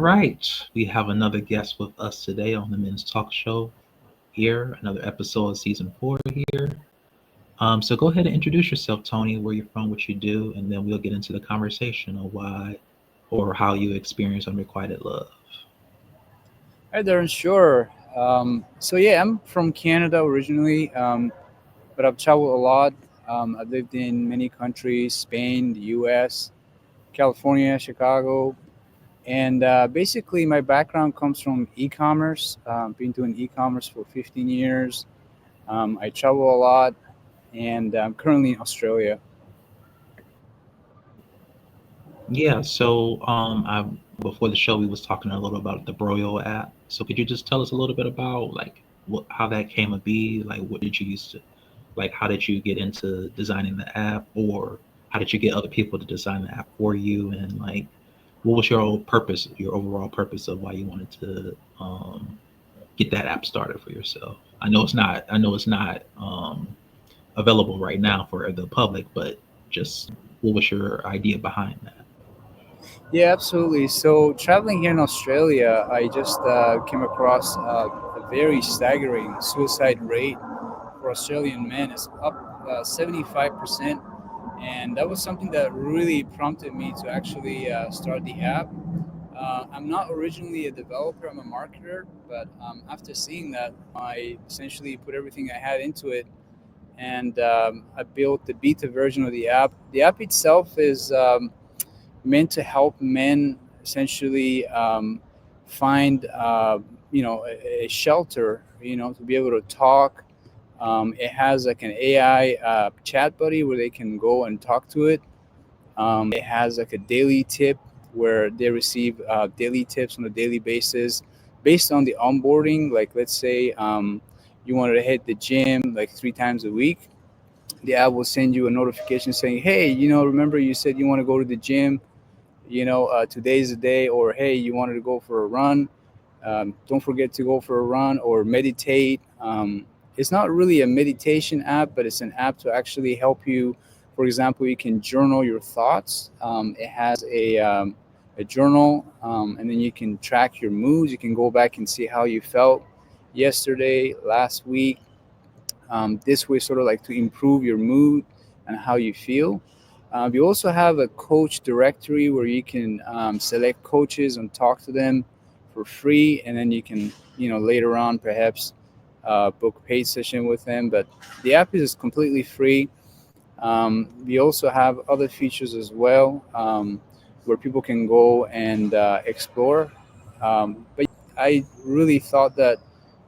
right. We have another guest with us today on the Men's Talk Show here, another episode of season 4 here. So go ahead and introduce yourself, Tony, where you're from, what you do, and then we'll get into the conversation of why or how you experience unrequited love. Hi, Darren. Sure. So I'm from Canada originally, but I've traveled a lot. I've lived in many countries: Spain, the U.S., California, Chicago, and basically my background comes from e-commerce. Been doing e-commerce for 15 years. I travel a lot, and I'm currently in Australia. Yeah, so before the show we was talking a little about the Broyo app. So could you just tell us a little bit about like how that came to be? Like what did you use to like how did you get into designing the app, or how did you get other people to design the app for you, and like what was your purpose, your overall purpose of why you wanted to get that app started for yourself? I know it's not available right now for the public, but just what was your idea behind that? Yeah, absolutely. So traveling here in Australia, I just came across a very staggering suicide rate for Australian men. It's up 75%. And that was something that really prompted me to actually start the app. I'm not originally a developer, I'm a marketer, but after seeing that, I essentially put everything I had into it, and I built the beta version of the app. The app itself is meant to help men essentially find, a shelter, to be able to talk. It has like an AI chat buddy where they can go and talk to it. It has like a daily tip where they receive daily tips on a daily basis based on the onboarding. Like, let's say you wanted to hit the gym like 3 times a week. The app will send you a notification saying, hey, remember you said you want to go to the gym, today's the day, or hey, you wanted to go for a run. Don't forget to go for a run or meditate. It's not really a meditation app, but it's an app to actually help you. For example, you can journal your thoughts. It has a journal, and then you can track your moods. You can go back and see how you felt yesterday, last week. This way, sort of like to improve your mood and how you feel. We also have a coach directory where you can select coaches and talk to them for free, and then you can, later on perhaps book a paid session with them. But the app is completely free. We also have other features as well, where people can go and explore. But I really thought that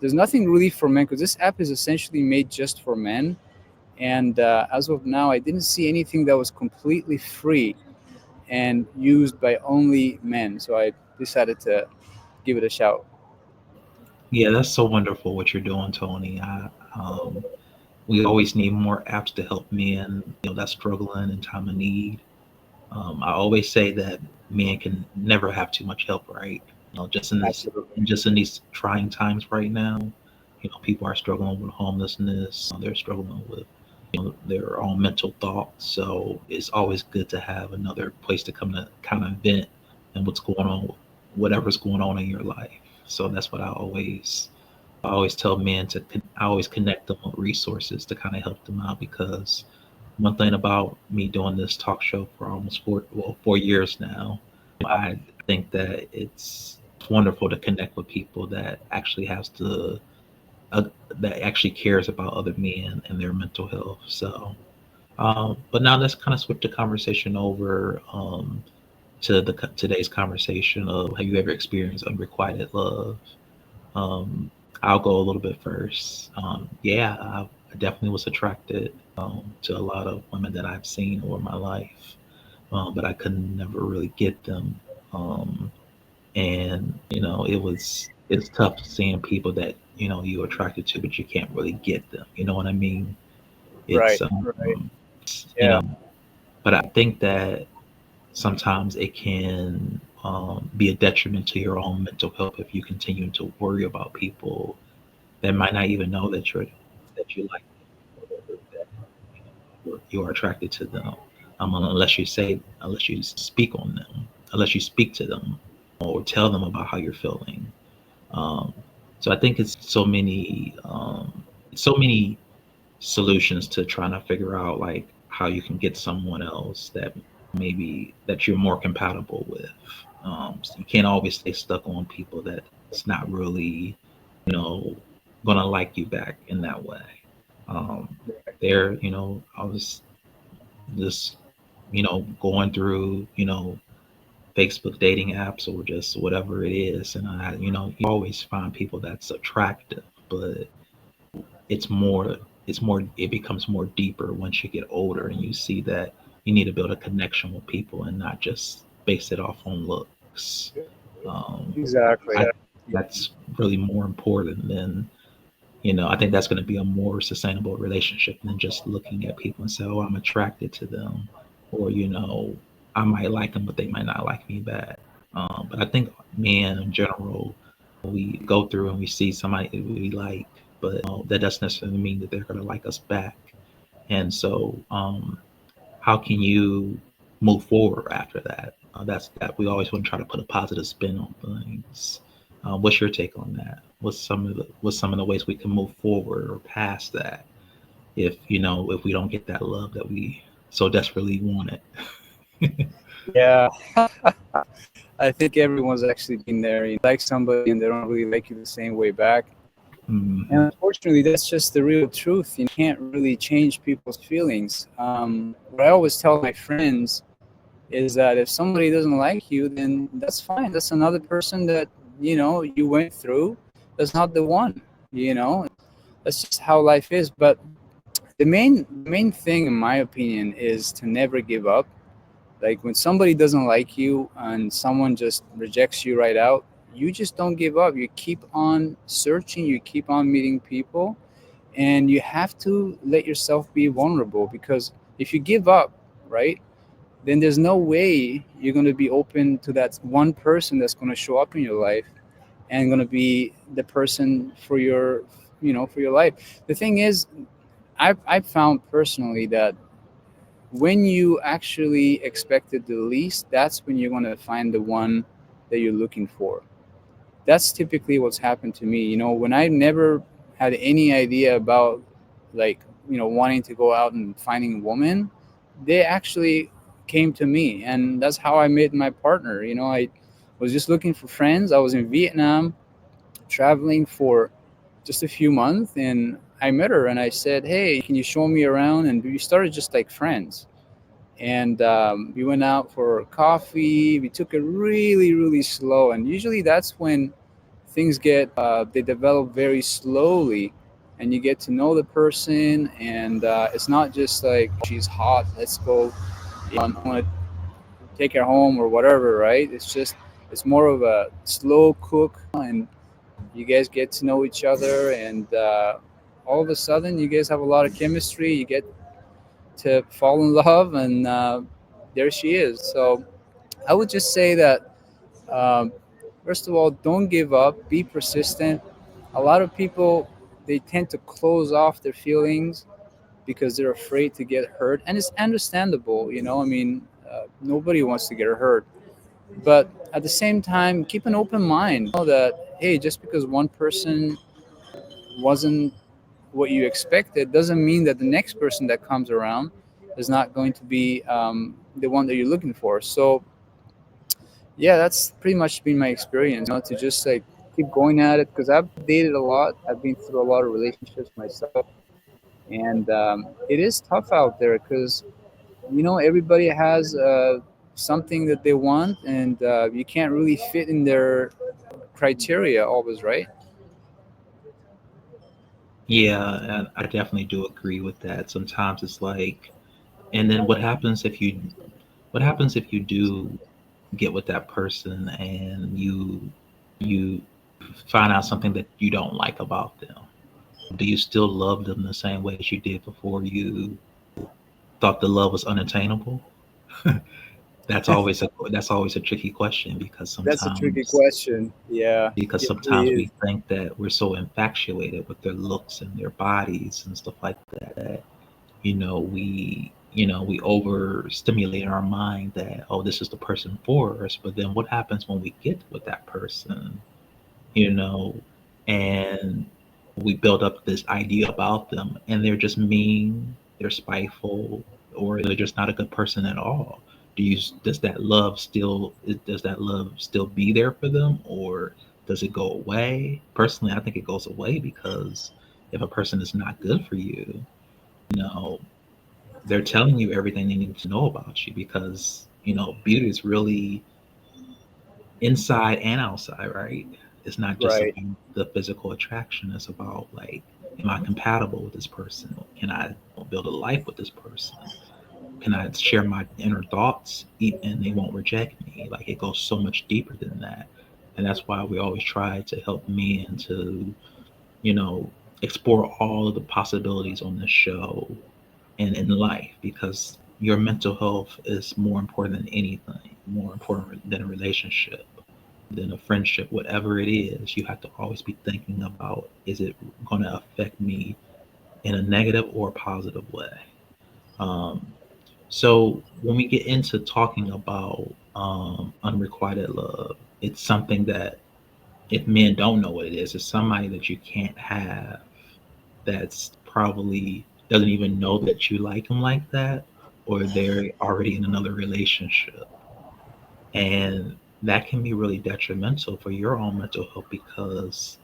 there's nothing really for men because this app is essentially made just for men. And as of now, I didn't see anything that was completely free and used by only men. So I decided to give it a shout. Yeah, that's so wonderful what you're doing, Tony. We always need more apps to help men, that's struggling in time of need. I always say that men can never have too much help, right? Just in this, Absolutely. just in these trying times right now, people are struggling with homelessness. They're struggling with, their own mental thoughts. So it's always good to have another place to come to kind of vent and what's going on, whatever's going on in your life. So that's what I always tell men to. I always connect them with resources to kind of help them out, because one thing about me doing this talk show for almost 4 years now, I think that it's wonderful to connect with people that actually has the uh, that actually cares about other men and their mental health. So, but now let's kind of switch the conversation over to today's conversation of have you ever experienced unrequited love? Um, I'll go a little bit first. Yeah, I definitely was attracted to a lot of women that I've seen over my life, but I could never really get them. Um, and it's tough seeing people that you're attracted to, but you can't really get them. You know what I mean? It's Right, right. you Yeah, know, but I think that sometimes it can be a detriment to your own mental health if you continue to worry about people that might not even know that you like them, or that you're attracted to them, unless you speak on them, unless you speak to them. or tell them about how you're feeling. Um, so I think it's so many solutions to trying to figure out like how you can get someone else that maybe that you're more compatible with. So you can't always stay stuck on people that's not really, you know, gonna like you back in that way. Um, I was just, going through, Facebook dating apps or just whatever it is, and you always find people that's attractive, but it's more it becomes more deeper once you get older and you see that you need to build a connection with people and not just base it off on looks. um, Exactly. I that's really more important than, I think that's going to be a more sustainable relationship than just looking at people and say, oh, I'm attracted to them, or I might like them but they might not like me back. But I think men in general, we go through and we see somebody that we like, but that doesn't necessarily mean that they're going to like us back. And so, how can you move forward after that? That's that we always want to try to put a positive spin on things. What's your take on that? What's some of the ways we can move forward or past that if we don't get that love that we so desperately wanted? Yeah, I think everyone's actually been there. You like somebody and they don't really like you the same way back. And Hmm. unfortunately, that's just the real truth. You can't really change people's feelings. What I always tell my friends is that if somebody doesn't like you, then that's fine. That's another person that you went through. That's not the one. That's just how life is. But the main thing, in my opinion, is to never give up. Like when somebody doesn't like you and someone just rejects you right out, you just don't give up. You keep on searching. You keep on meeting people, and you have to let yourself be vulnerable, because if you give up, right, then there's no way you're going to be open to that one person that's going to show up in your life and going to be the person for your life. The thing is, I've found personally that when you actually expect it the least, that's when you're going to find the one that you're looking for. That's typically what's happened to me. When I never had any idea about, like, wanting to go out and finding a woman, they actually came to me, and that's how I met my partner. I was just looking for friends. I was in Vietnam traveling for just a few months, and I met her and I said, hey, can you show me around? And we started just like friends, and we went out for coffee. We took it really, really slow, and usually that's when things they develop very slowly, and you get to know the person, and it's not just like, oh, she's hot, let's go, I want to take her home or whatever, right? It's more of a slow cook, and you guys get to know each other, and all of a sudden you guys have a lot of chemistry. You get to fall in love, and there she is. So I would just say that, um, first of all, don't give up, be persistent. A lot of people, they tend to close off their feelings because they're afraid to get hurt, and it's understandable. I mean, nobody wants to get hurt, but at the same time, keep an open mind. Know that, hey, just because one person wasn't what you expected doesn't mean that the next person that comes around is not going to be the one that you're looking for. So yeah, that's pretty much been my experience. To just like keep going at it, because I've dated a lot. I've been through a lot of relationships myself, and it is tough out there, because everybody has something that they want, and you can't really fit in their criteria always, right? Yeah, and I definitely do agree with that. Sometimes it's like, and then what happens if you do get with that person and you find out something that you don't like about them? Do you still love them the same way as you did before you thought the love was unattainable? That's always a tricky question That's a tricky question. Yeah, because it really sometimes is. we think that we're so infatuated with their looks and their bodies and stuff like that, that we we overstimulate our mind that, oh, this is the person for us. But then what happens when we get with that person, you know, and we build up this idea about them and they're just mean, they're spiteful, or they're just not a good person at all. Does that love still be there for them, or does it go away? Personally, I think it goes away, because if a person is not good for you, you know, they're telling you everything they need to know about you, because beauty is really inside and outside, right? It's not just Right. about the physical attraction. It's about, like, am I compatible with this person? Can I build a life with this person? Can I share my inner thoughts and they won't reject me? Like, it goes so much deeper than that. And that's why we always try to help men to, you know, explore all of the possibilities on this show and in life, because your mental health is more important than anything, more important than a relationship, than a friendship, whatever it is. You have to always be thinking about, is it going to affect me in a negative or a positive way? Um, so when we get into talking about unrequited love, it's something that, if men don't know what it is, it's somebody that you can't have, that's probably doesn't even know that you like them like that, or they're already in another relationship. And that can be really detrimental for your own mental health, because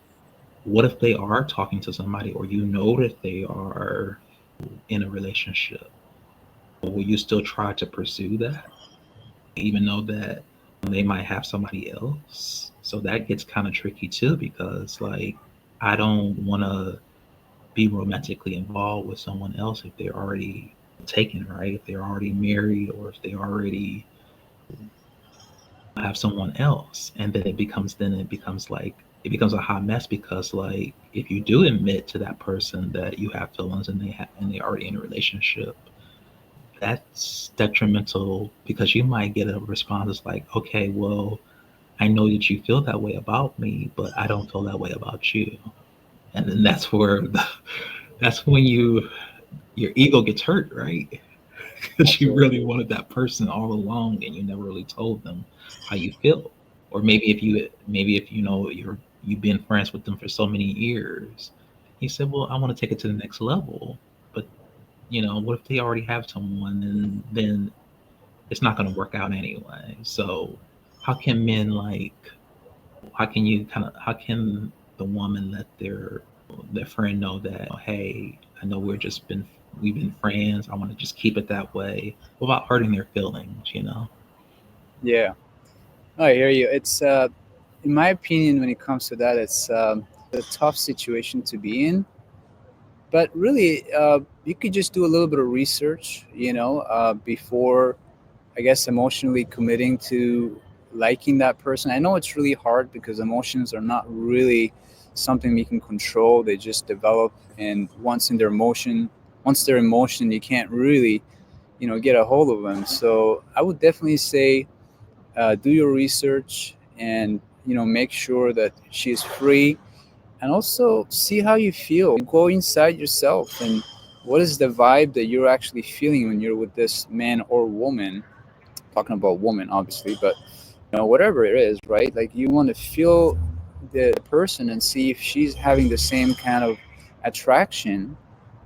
what if they are talking to somebody, or that they are in a relationship? Will you still try to pursue that, even though that they might have somebody else? So that gets kind of tricky too, because, like, I don't want to be romantically involved with someone else if they're already taken, right? If they're already married, or if they already have someone else. And then it becomes like, it becomes a hot mess, because, like, if you do admit to that person that you have feelings, and they already in a relationship, that's detrimental, because you might get a response that's like, okay, well, I know that you feel that way about me, but I don't feel that way about you. And then that's when your ego gets hurt, right? Because you really Absolutely. wanted that person all along, and you never really told them how you feel. Or maybe if you've been friends with them for so many years, you said, well, I want to take it to the next level. But what if they already have someone, and then it's not going to work out anyway? So how can men, like, how can the woman let their friend know that, hey, I know we've been friends, I want to just keep it that way, without hurting their feelings? Yeah. I hear you. It's in my opinion, when it comes to that, it's a tough situation to be in. But really, you could just do a little bit of research, before, I guess, emotionally committing to liking that person. I know it's really hard because emotions are not really something we can control. They just develop, and once they're emotion, you can't really, get a hold of them. So I would definitely say, do your research, and make sure that she's free, and also see how you feel. Go inside yourself, and what is the vibe that you're actually feeling when you're with this man or woman. Talking about woman, obviously, but whatever it is, right? Like, you want to feel the person and see if she's having the same kind of attraction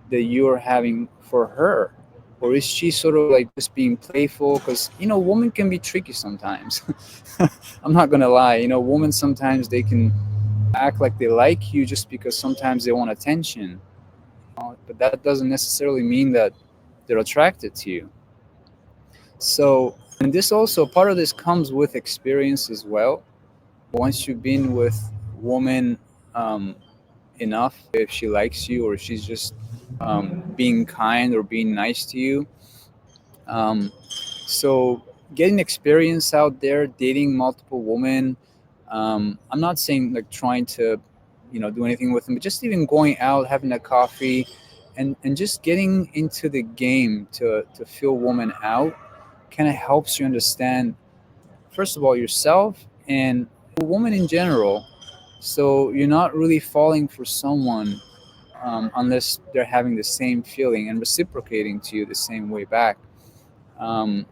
that you're having for her, or is she sort of like just being playful? Because women can be tricky sometimes. I'm not gonna lie. Women sometimes they can act like they like you just because sometimes they want attention, but that doesn't necessarily mean that they're attracted to you. So, and this also, part of this comes with experience as well. Once you've been with woman um, enough, if she likes you, or she's just being kind or being nice to you. Um, so, getting experience out there, dating multiple women. I'm not saying like trying to, do anything with them, but just even going out, having a coffee, and just getting into the game to feel woman out kind of helps you understand, first of all, yourself and a woman in general. So you're not really falling for someone unless they're having the same feeling and reciprocating to you the same way back. Um,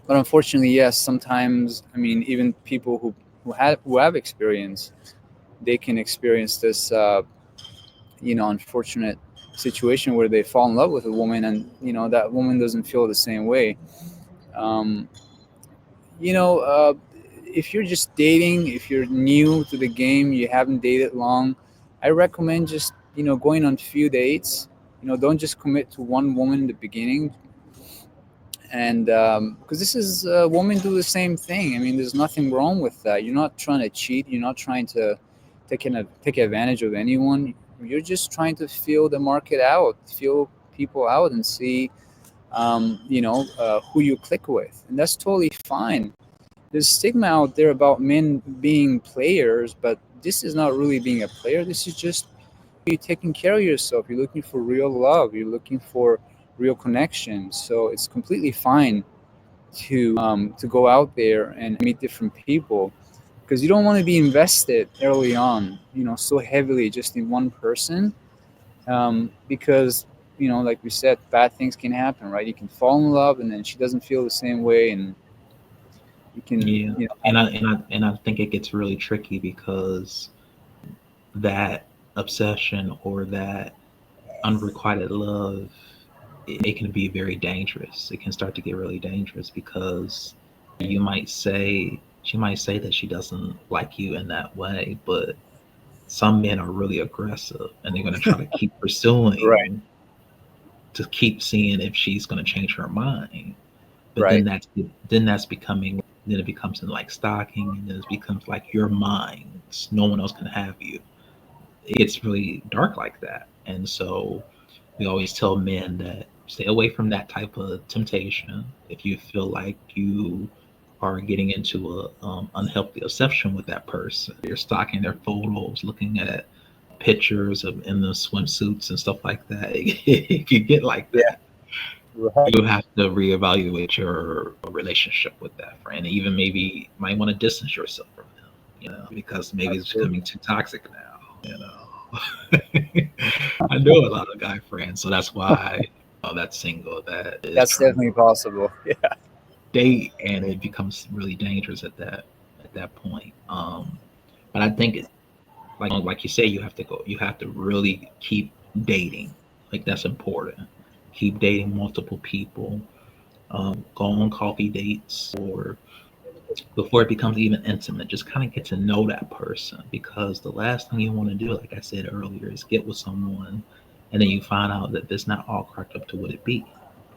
but unfortunately, yes, sometimes I mean even people who have experience, they can experience this unfortunate situation where they fall in love with a woman, and that woman doesn't feel the same way. Um, you know, if you're just dating, if you're new to the game, you haven't dated long, I recommend just going on few dates. Don't just commit to one woman in the beginning, and because this is women do the same thing. I mean, there's nothing wrong with that. You're not trying to cheat. You're not trying to take advantage of anyone. You're just trying to feel the market out, feel people out, and see who you click with, and that's totally fine. There's stigma out there about men being players, but this is not really being a player. This is just you taking care of yourself. You're looking for real love. You're looking for real connection. So it's completely fine to go out there and meet different people, because you don't want to be invested early on, so heavily just in one person, because like we said, bad things can happen, right? You can fall in love and then she doesn't feel the same way, and you can Yeah, and I think it gets really tricky because that obsession or that unrequited love, it can be very dangerous. It can start to get really dangerous because she might say that she doesn't like you in that way, but some men are really aggressive and they're going to try to keep right, pursuing to keep seeing if she's going to change her mind. But right, then that's becoming then it becomes in like stalking, and then it becomes like you're mine. No one else can have you. It gets really dark like that. And so we always tell men that stay away from that type of temptation. If you feel like you are getting into a unhealthy obsession with that person, you're stalking their photos, looking at pictures of in the swimsuits and stuff like that. If you get like yeah, that, right, you have to reevaluate your relationship with that friend. Even maybe might want to distance yourself from them, because maybe it's absolutely. becoming too toxic now. I know a lot of guy friends, so that's why that's single that is That's trying to definitely possible. Yeah, date, and it becomes really dangerous at that point. But I think like you say, you have to really keep dating. Like that's important. Keep dating multiple people. Go on coffee dates or before it becomes even intimate. Just kind of get to know that person, because the last thing you want to do, like I said earlier, is get with someone and then you find out that it's not all cracked up to what it be.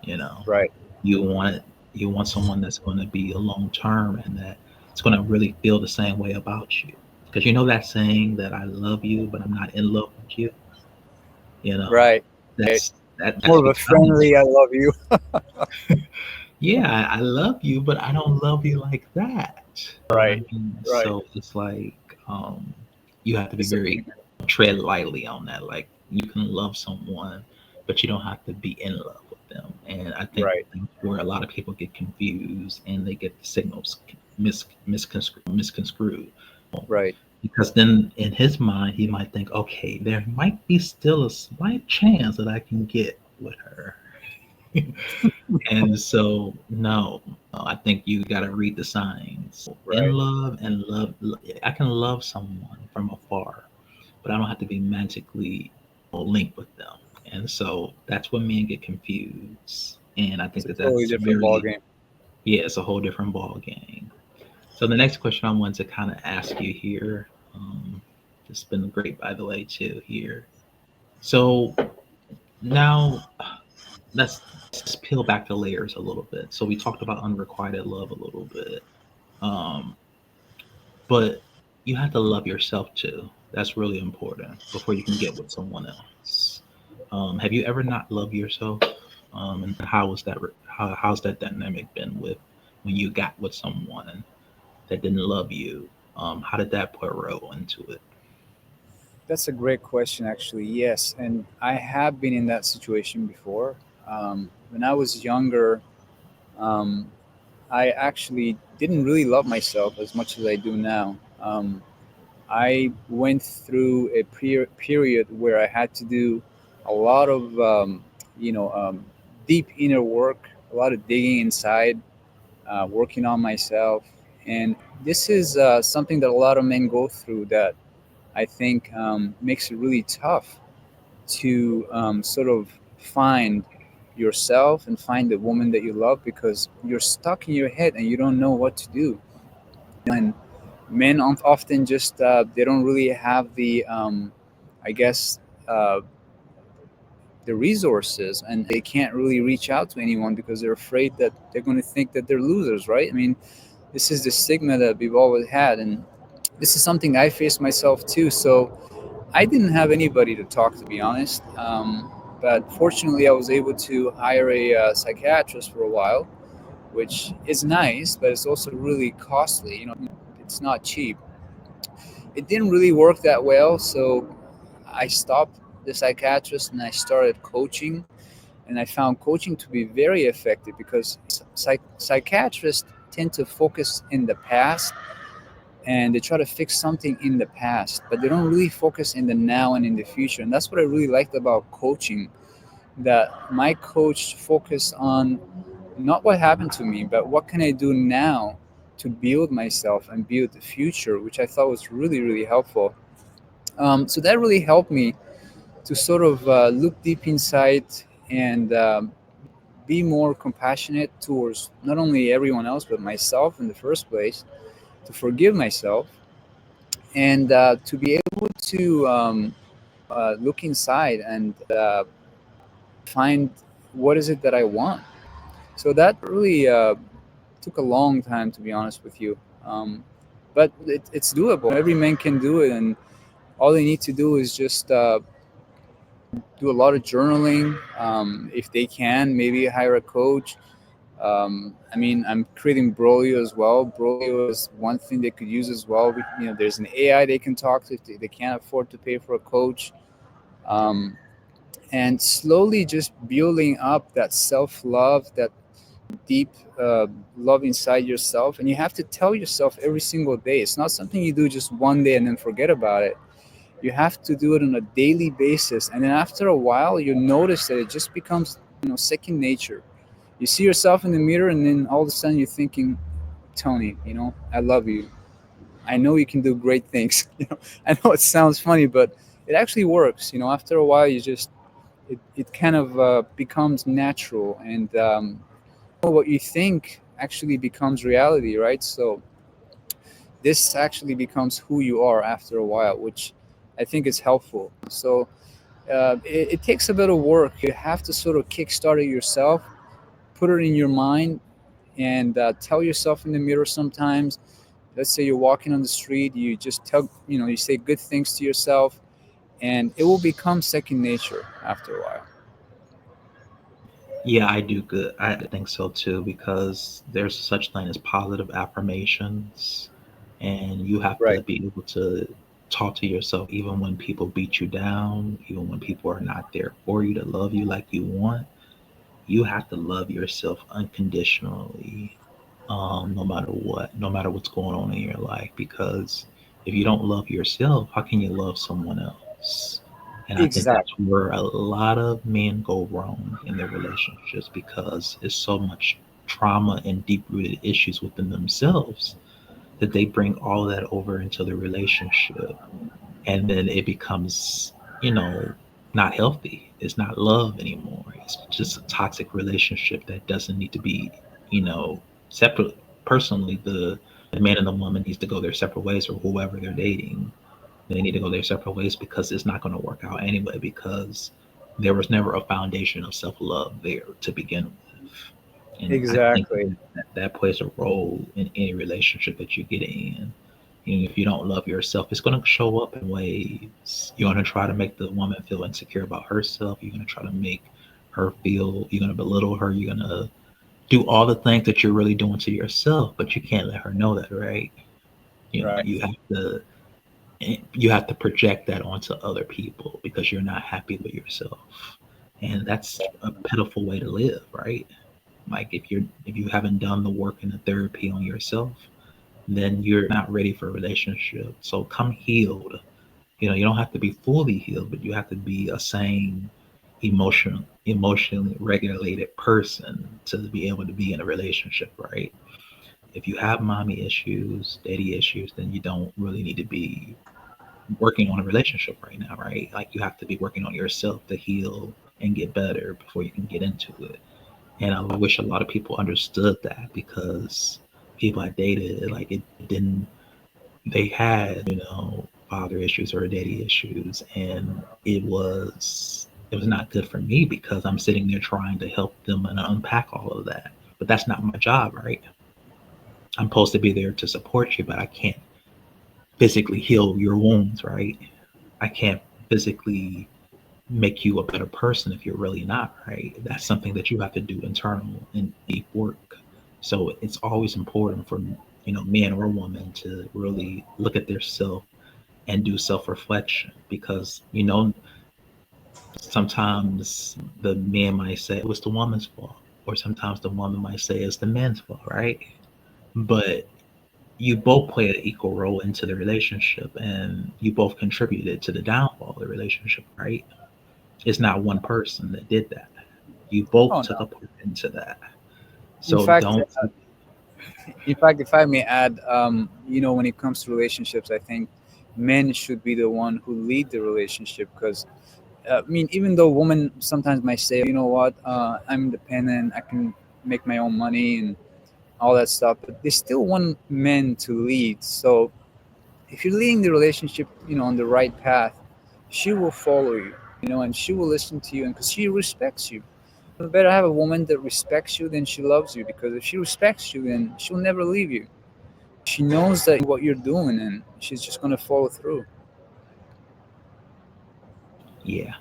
You know, right. you want you want someone that's going to be a long term and that it's going to really feel the same way about you. Because you know that saying that I love you, but I'm not in love with you. You know, Right. Right. that's More of a becoming friendly "I love you." yeah, I love you, but I don't love you like that. You know what I Right. mean? Right. So it's like um, you have to be very Disagreement. tread lightly on that. Like you can love someone, but you don't have to be in love with them. And I think Right. that's where a lot of people get confused and they get the signals misconstrued. Right. Because then in his mind, he might think, okay, there might be still a slight chance that I can get with her. And so, no, I think you got to read the signs. In Right. love and I can love someone from afar, but I don't have to be romantically linked with them. And so that's when men get confused. And I It's think a that totally that's different ball very, game. yeah, it's a whole different ball game. So the next question I want to kind of ask you here, it's been great, by the way, too, here. So now let's peel back the layers a little bit. So we talked about unrequited love a little bit, um, but you have to love yourself too. That's really important before you can get with someone else. Have you ever not loved yourself? And how was that? How's that dynamic been with when you got with someone that didn't love you? How did that play a role into it? That's a great question, actually. Yes, and I have been in that situation before. When I was younger, um, I actually didn't really love myself as much as I do now. I went through a period where I had to do a lot of you know um, deep inner work, a lot of digging inside, working on myself, and this is something that a lot of men go through that I think makes it really tough to sort of find yourself and find the woman that you love because you're stuck in your head and you don't know what to do. And men often just they don't really have the I guess the resources, and they can't really reach out to anyone because they're afraid that they're going to think that they're losers, right? I mean, this is the stigma that we've always had, and this is something I face myself too. So I didn't have anybody to talk to be honest, but fortunately I was able to hire a psychiatrist for a while, which is nice, but it's also really costly. It's not cheap. It didn't really work that well, so I stopped the psychiatrist and I started coaching. And I found coaching to be very effective because psychiatrists tend to focus in the past and they try to fix something in the past, but they don't really focus in the now and in the future. And that's what I really liked about coaching, that my coach focused on not what happened to me, but what can I do now to build myself and build the future, which I thought was really, really helpful. So that really helped me to sort of look deep inside and be more compassionate towards not only everyone else, but myself in the first place, to forgive myself, and to be able to look inside and find what is it that I want. So that really took a long time, to be honest with you. But it's doable. Every man can do it, and all they need to do is just do a lot of journaling. If they can, maybe hire a coach. I mean, I'm creating Broyo as well. Broyo is one thing they could use as well. There's an AI they can talk to if they can't afford to pay for a coach. Um, and slowly just building up that self love, that deep love inside yourself. And you have to tell yourself every single day. It's not something you do just one day and then forget about it. You have to do it on a daily basis. And then after a while, you notice that it just becomes, second nature. You see yourself in the mirror, and then all of a sudden you're thinking, Tony, I love you. I know you can do great things. I know it sounds funny, but it actually works. After a while, it kind of becomes natural, and what you think actually becomes reality, right? So this actually becomes who you are after a while, which I think is helpful. So it takes a bit of work. You have to sort of kickstart it yourself, put it in your mind, and tell yourself in the mirror sometimes. Let's say you're walking on the street, you just you say good things to yourself, and it will become second nature after a while. Yeah, I do good. I think so too, because there's such thing as positive affirmations, and you have to Right. be able to talk to yourself even when people beat you down, even when people are not there for you to love you like you want. You have to love yourself unconditionally, no matter what, no matter what's going on in your life. Because if you don't love yourself, how can you love someone else? And I think that's Exactly. where a lot of men go wrong in their relationships because it's so much trauma and deep rooted issues within themselves that they bring all of that over into the relationship. And then it becomes, you know, not healthy. It's not love anymore. It's just a toxic relationship that doesn't need to be, you know, separate. Personally, the man and the woman needs to go their separate ways, or whoever they're dating. They need to go their separate ways because it's not going to work out anyway, because there was never a foundation of self love there to begin with. And I think Exactly. that plays a role in any relationship that you get in. And if you don't love yourself, it's going to show up in ways. You're going to try to make the woman feel insecure about herself. You're going to try to make her feel, you're going to belittle her. You're going to do all the things that you're really doing to yourself, but you can't let her know that, right? Right. You have to project that onto other people because you're not happy with yourself. And that's a pitiful way to live, right? Like if you haven't done the work and the therapy on yourself, then you're not ready for a relationship. So come healed. You know, you don't have to be fully healed, but you have to be a sane, emotionally regulated person to be able to be in a relationship, right? If you have mommy issues, daddy issues, then you don't really need to be working on a relationship right now, right? Like you have to be working on yourself to heal and get better before you can get into it. And I wish a lot of people understood that because people I dated, like it didn't, they had, father issues or daddy issues, and it was not good for me because I'm sitting there trying to help them and unpack all of that. But that's not my job, right? I'm supposed to be there to support you, but I can't physically heal your wounds, right? I can't physically make you a better person if you're really not, right? That's something that you have to do internal and deep work. So it's always important for man or woman to really look at their self and do self-reflection because sometimes the man might say it was the woman's fault, or sometimes the woman might say it's the man's fault, right? But you both play an equal role into the relationship and you both contributed to the downfall of the relationship, right? It's not one person that did that. You both Oh took a no. part into that. In So fact, don't. if I may add, when it comes to relationships, I think men should be the one who lead the relationship because I mean, even though women sometimes might say, you know what, I'm independent, I can make my own money and all that stuff, but they still want men to lead. So if you're leading the relationship, on the right path, she will follow you, and she will listen to you, and because she respects you. You better have a woman that respects you than she loves you, because if she respects you, then she'll never leave you. She knows that what you're doing, and she's just gonna follow through. Yeah.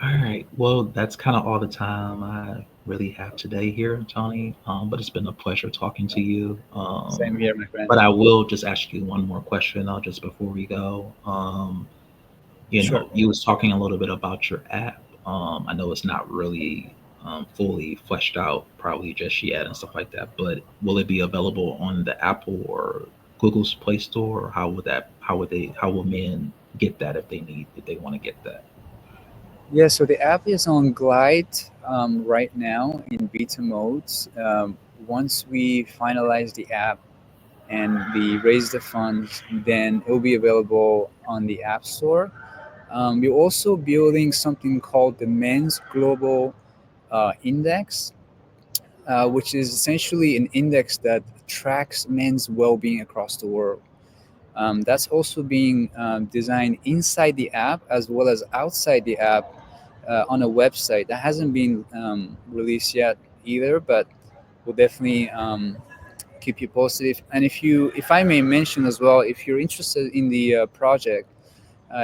All right. Well, that's kind of all the time I really have today here, Tony. But it's been a pleasure talking to you. Same here, my friend. But I will just ask you one more question, just before we go. Sure. You was talking a little bit about your app. I know it's not really fully fleshed out, probably just yet and stuff like that. But will it be available on the Apple or Google's Play Store, or how would that? How would they? How will men get that if they want to get that? Yeah, so the app is on Glide right now in beta modes. Once we finalize the app and we raise the funds, then it will be available on the App Store. We're also building something called the Men's Global Index, which is essentially an index that tracks men's well being across the world. That's also being designed inside the app as well as outside the app on a website that hasn't been released yet either, but we'll definitely keep you posted. And if I may mention as well, if you're interested in the project,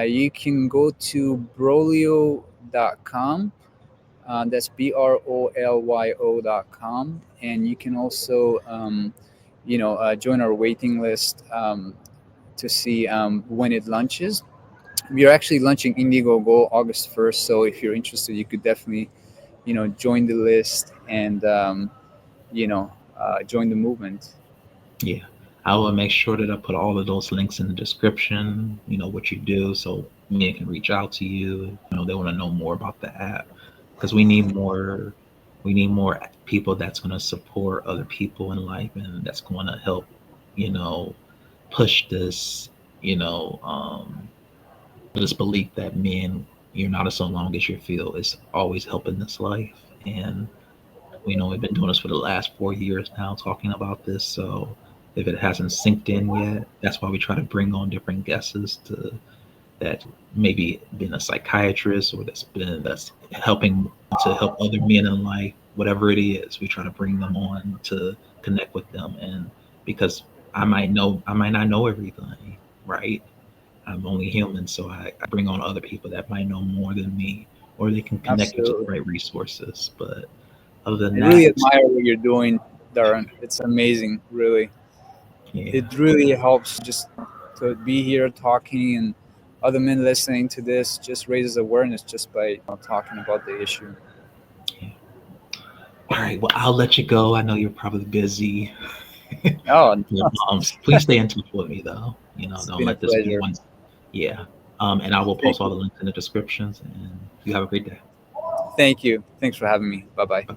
you can go to brolyo.com. That's brolyo.com, and you can also join our waiting list to see when it launches. We are actually launching Indiegogo August 1st, so if you're interested, you could definitely join the list and join the movement. Yeah. I will make sure that I put all of those links in the description, what you do, so men can reach out to you. They want to know more about the app because we need more people that's going to support other people in life and that's going to help, you know, push this belief that men, you're not as so long as you feel is always helping this life. And we've been doing this for the last 4 years now, talking about this. So if it hasn't synced in yet, that's why we try to bring on different guests that maybe been a psychiatrist or that's helping to help other men in life, whatever it is. We try to bring them on to connect with them, and because I might not know everything, right? I'm only human, so I bring on other people that might know more than me, or they can connect you to the Absolutely. right resources. But other than I that, really admire what you're doing, Darren. It's amazing, really. yeah, It really helps just to be here talking, and other men listening to this just raises awareness just by talking about the issue. yeah. All right, well, I'll let you go. I know you're probably busy. Oh, But, please stay in touch with me, though. it's Don't been a let this be pleasure. one. Yeah. And I will Thank post all you. the links in the descriptions. And you have a great day. Thank you. Thanks for having me. Bye bye. Bye.